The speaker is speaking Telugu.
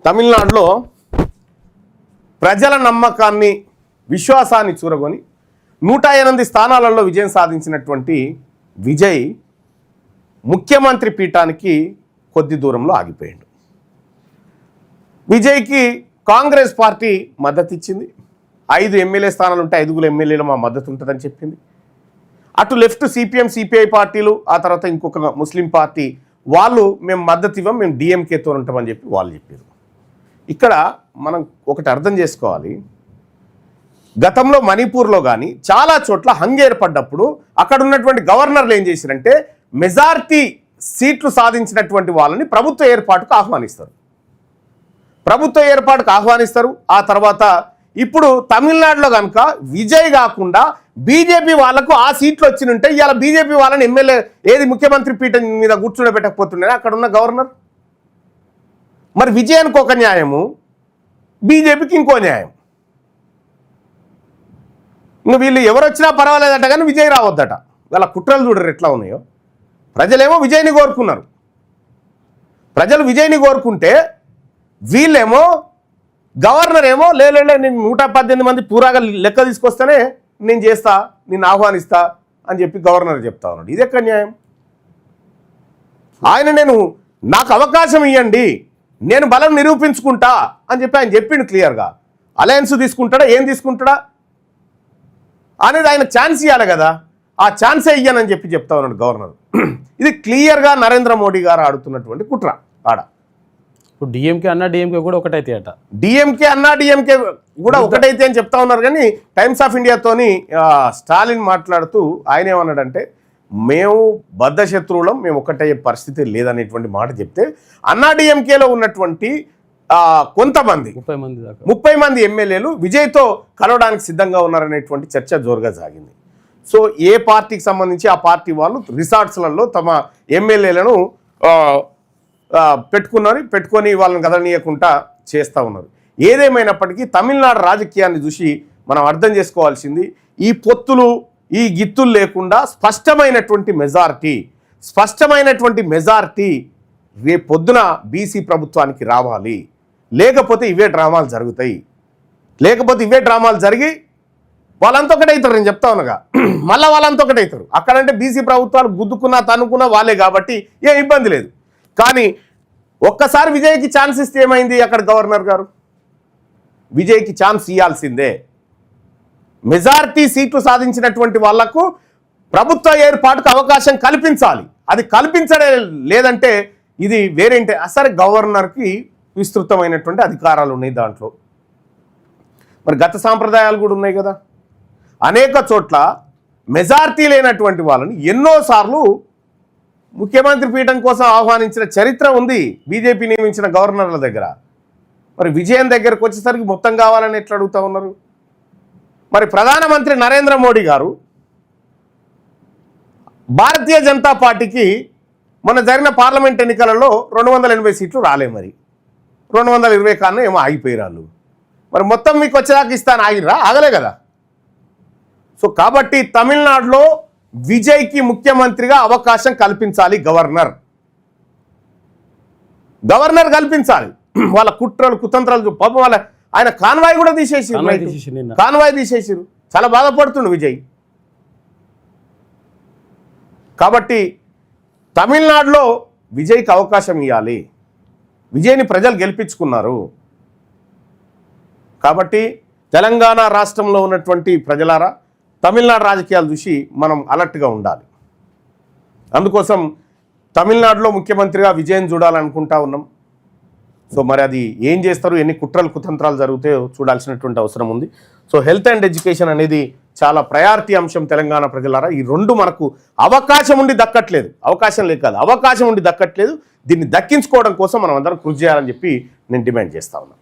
తమిళనాడులో ప్రజల నమ్మకాన్ని విశ్వాసాన్ని చూరగొని 108 స్థానాలలో విజయం సాధించినటువంటి విజయ్ ముఖ్యమంత్రి పీఠానికి కొద్ది దూరంలో ఆగిపోయాడు. విజయ్కి కాంగ్రెస్ పార్టీ మద్దతు ఇచ్చింది. 5 ఎమ్మెల్యే స్థానాలు ఉంటే 5 ఎమ్మెల్యేలు మా మద్దతు ఉంటుందని చెప్పింది. అటు లెఫ్ట్ సిపిఎం సిపిఐ పార్టీలు, ఆ తర్వాత ఇంకొక ముస్లిం పార్టీ వాళ్ళు మేము మద్దతు ఇవ్వం, మేము డిఎంకేతో ఉంటామని చెప్పి వాళ్ళు చెప్పారు. ఇక్కడ మనం ఒకటి అర్థం చేసుకోవాలి, గతంలో మణిపూర్లో కానీ చాలా చోట్ల హంగ్ ఏర్పడ్డప్పుడు అక్కడ ఉన్నటువంటి గవర్నర్లు ఏం చేశారంటే మెజారిటీ సీట్లు సాధించినటువంటి వాళ్ళని ప్రభుత్వ ఏర్పాటుకు ఆహ్వానిస్తారు. ఆ తర్వాత ఇప్పుడు తమిళనాడులో కనుక విజయ్ కాకుండా బీజేపీ వాళ్ళకు ఆ సీట్లు వచ్చినుంటే ఇవాళ బీజేపీ వాళ్ళని ఎమ్మెల్యే ముఖ్యమంత్రి పీఠం మీద కూర్చుండబెట్టకపోతున్నారా అక్కడ ఉన్న గవర్నర్? మరి విజయానికి ఒక న్యాయము, బీజేపీకి ఇంకో న్యాయం. ఇంకా వీళ్ళు ఎవరు వచ్చినా పర్వాలేదట కానీ విజయ్ రావద్దట. వాళ్ళ కుట్రలు చూడరు ఎట్లా ఉన్నాయో. ప్రజలేమో విజయ్ని కోరుకున్నారు. ప్రజలు విజయ్ని కోరుకుంటే వీళ్ళేమో గవర్నర్ ఏమో లేలే నేను 118 మంది పూరాగా లెక్క తీసుకొస్తేనే నేను చేస్తా, నేను ఆహ్వానిస్తా అని చెప్పి గవర్నర్ చెప్తా ఉన్నాడు. ఇది ఎక్కడ న్యాయం? నాకు అవకాశం ఇవ్వండి, నేను బలం నిరూపించుకుంటా అని చెప్పి ఆయన చెప్పిండు క్లియర్గా. అలయన్స్ తీసుకుంటాడా, ఏం తీసుకుంటాడా అనేది ఆయన ఛాన్స్ ఇవ్వాలి కదా. ఆ ఛాన్సే ఇయ్యనని చెప్పి చెప్తా ఉన్నాడు గవర్నర్. ఇది క్లియర్గా నరేంద్ర మోడీ గారు ఆడుతున్నటువంటి కుట్ర. ఆడ డిఎంకే అన్నా డిఎంకే కూడా ఒకటైతే అట, డిఎంకే అన్నా డిఎంకే కూడా ఒకటైతే అని చెప్తా ఉన్నారు. కానీ టైమ్స్ ఆఫ్ ఇండియాతోని స్టాలిన్ మాట్లాడుతూ ఆయన ఏమన్నాడంటే మేము బద్ధ శత్రువులం, మేము ఒకటయ్యే పరిస్థితి లేదనేటువంటి మాట చెప్తే అన్నా డిఎంకేలో ఉన్నటువంటి కొంతమంది 30 మంది ఎమ్మెల్యేలు విజయ్తో కలవడానికి సిద్ధంగా ఉన్నారనేటువంటి చర్చ జోరుగా సాగింది. సో ఏ పార్టీకి సంబంధించి ఆ పార్టీ వాళ్ళు రిసార్ట్స్లలో తమ ఎమ్మెల్యేలను పెట్టుకొని వాళ్ళని కదలనీయకుండా చేస్తూ ఉన్నారు. ఏదేమైనప్పటికీ తమిళనాడు రాజకీయాన్ని చూసి మనం అర్థం చేసుకోవాల్సింది ఈ పొత్తులు ఈ గిత్తులు లేకుండా స్పష్టమైనటువంటి మెజారిటీ రేపు పొద్దున బీసీ ప్రభుత్వానికి రావాలి. లేకపోతే ఇవే డ్రామాలు జరిగి వాళ్ళంతా ఒకటవుతారు. నేను చెప్తా ఉన్నాగా, మళ్ళీ వాళ్ళంతా ఒకటవుతారు. అక్కడంటే బీసీ ప్రభుత్వాలు గుద్దుకున్నా తనుకున్నా వాళ్ళే కాబట్టి ఏం ఇబ్బంది లేదు. కానీ ఒక్కసారి విజయ్కి ఛాన్స్ ఇస్తే ఏమైంది? అక్కడ గవర్నర్ గారు విజయ్కి ఛాన్స్ ఇవ్వాల్సిందే. మెజారిటీ సీట్లు సాధించినటువంటి వాళ్లకు ప్రభుత్వ ఏర్పాటుకు అవకాశం కల్పించాలి. అది కల్పించడే లేదంటే ఇది వేరేంటే అసలు గవర్నర్కి విస్తృతమైనటువంటి అధికారాలు ఉన్నాయి దాంట్లో. మరి గత సాంప్రదాయాలు కూడా ఉన్నాయి కదా. అనేక చోట్ల మెజారిటీ లేనటువంటి వాళ్ళని ఎన్నోసార్లు ముఖ్యమంత్రి పీఠం కోసం ఆహ్వానించిన చరిత్ర ఉంది బీజేపీ నియమించిన గవర్నర్ల దగ్గర. మరి విజయం దగ్గరకు వచ్చేసరికి మొత్తం కావాలని ఎట్లా అడుగుతూ ఉన్నారు? మరి ప్రధానమంత్రి నరేంద్ర మోడీ గారు భారతీయ జనతా పార్టీకి మొన్న జరిగిన పార్లమెంట్ ఎన్నికలలో 280 సీట్లు రాలే. మరి 220 కన్నా ఏమో ఆగిపోయారు. మరి మొత్తం మీకు వచ్చేదాకా ఇస్తాను ఆగలే కదా. సో కాబట్టి తమిళనాడులో విజయ్కి ముఖ్యమంత్రిగా అవకాశం కల్పించాలి గవర్నర్ కల్పించాలి. వాళ్ళ కుట్రలు కుతంత్రాలు పాపం వాళ్ళ ఆయన కాన్వాయ్ కూడా తీసేసిరు. చాలా బాధపడుతుండు విజయ్. కాబట్టి తమిళనాడులో విజయ్కి అవకాశం ఇవ్వాలి. విజయ్ని ప్రజలు గెలిపించుకున్నారు. కాబట్టి తెలంగాణ రాష్ట్రంలో ఉన్నటువంటి ప్రజలారా తమిళనాడు రాజకీయాలు చూసి మనం అలర్ట్గా ఉండాలి. అందుకోసం తమిళనాడులో ముఖ్యమంత్రిగా విజయం చూడాలనుకుంటా ఉన్నాం. సో మరి అది ఏం చేస్తారు, ఎన్ని కుట్రలు కుతంత్రాలు జరుగుతాయో చూడాల్సినటువంటి అవసరం ఉంది. సో హెల్త్ అండ్ ఎడ్యుకేషన్ అనేది చాలా ప్రయారిటీ అంశం తెలంగాణ ప్రజలారా. ఈ రెండు మనకు అవకాశం ఉండి దక్కట్లేదు, అవకాశం లేక కాదు, అవకాశం ఉండి దక్కట్లేదు. దీన్ని దక్కించుకోవడం కోసం మనం అందరం కృషి చేయాలని చెప్పి నేను డిమాండ్ చేస్తా ఉన్నాను.